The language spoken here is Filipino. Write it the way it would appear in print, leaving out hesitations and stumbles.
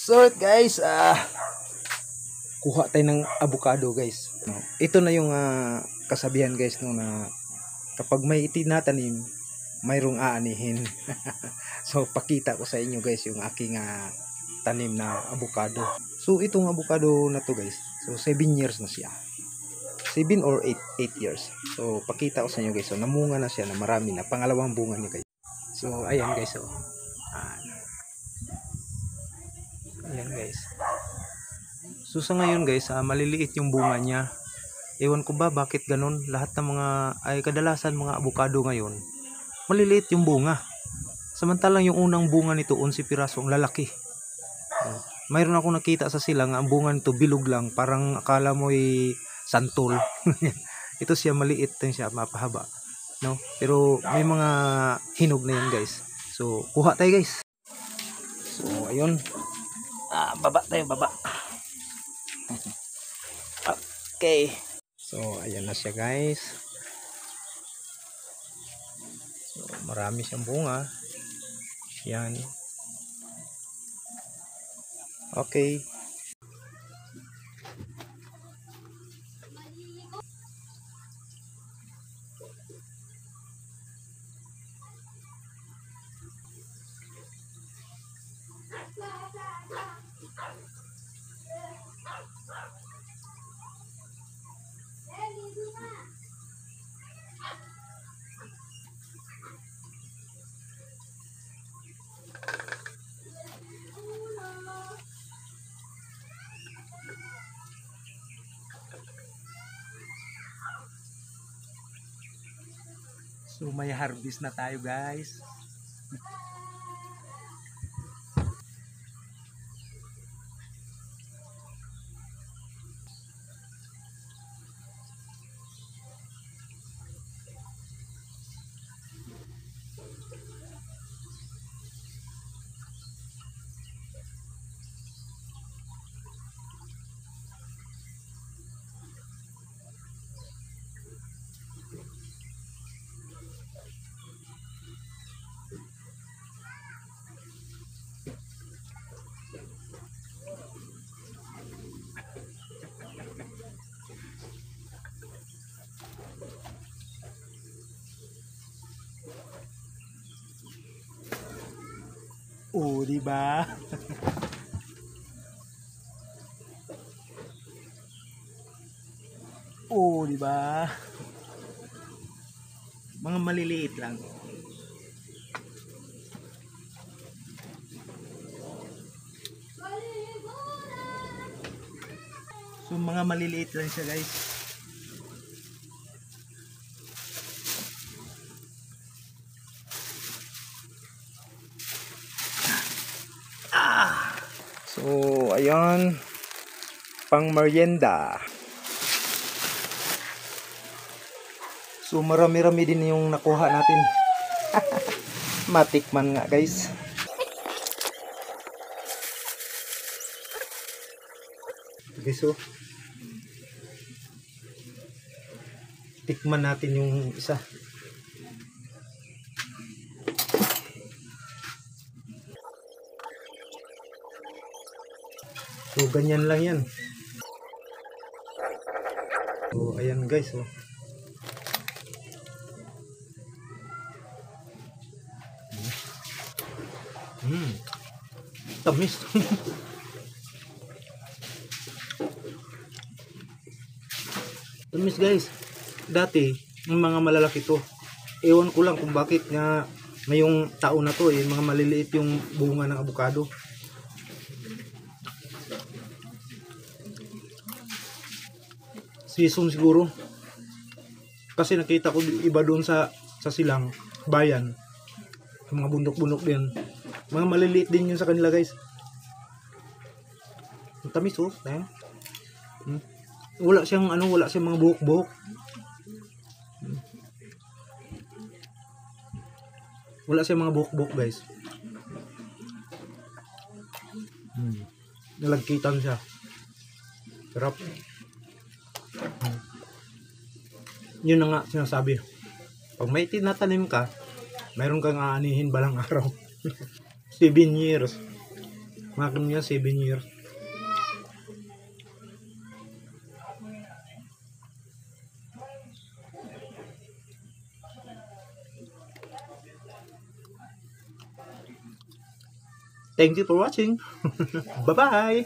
So guys, kuha tayo ng avocado guys. No, ito na yung kasabihan guys no, na kapag may itinatanim, mayroong aanihin. So pakita ko sa inyo guys yung aking tanim na avocado. So itong avocado na to guys, so 7 years na siya. 7 or 8 years. So pakita ko sa inyo guys, so namunga na siya na marami na, pangalawang bunga niya guys. So ayan guys, so ayan guys. So sa ngayon guys, maliliit yung bunga niya. Ewan ko ba bakit ganun. Lahat ng mga, kadalasan mga avocado ngayon, maliliit yung bunga. Samantalang yung unang bunga nito, 11 piraso, ang lalaki. Mayroon ako nakita sa silang, ang bunga nito bilog lang, parang akala mo ay santol. Ito siya maliit din siya, mapahaba. No? Pero may mga hinog na yan guys. So kuha tayo guys. So ayun. Baba tayo, baba. Okay. So ayan na siya guys. So marami siyang bunga. Yan. Okay. So may harvest na tayo guys. Oh, di ba? Oh, di ba? Mga maliliit lang. So mga maliliit lang siya guys. So ayan, pang merienda. So marami-rami din yung nakuha natin. Matikman nga guys. Okay, so tikman natin yung isa. So ganyan lang yan. So ayan guys, oh. Tamis. Tamis guys. Dati yung mga malalaki to, ewan ko lang kung bakit nga ngayong taon na to mga maliliit yung bunga ng avocado. Season siguro. Kasi nakita ko iba doon sa silang bayan, mga bundok-bundok din, mga maliliit din yun sa kanila guys. Ang tamis oh. Wala siyang mga buhok-buhok. Wala siyang mga buhok-buhok guys. Nalagkitan siya. Sarap. Yun na nga sinasabi. Pag may tinatanim ka, mayroon kang aanihin balang araw. 7 years. Makin niya 7 years. Thank you for watching. Bye-bye.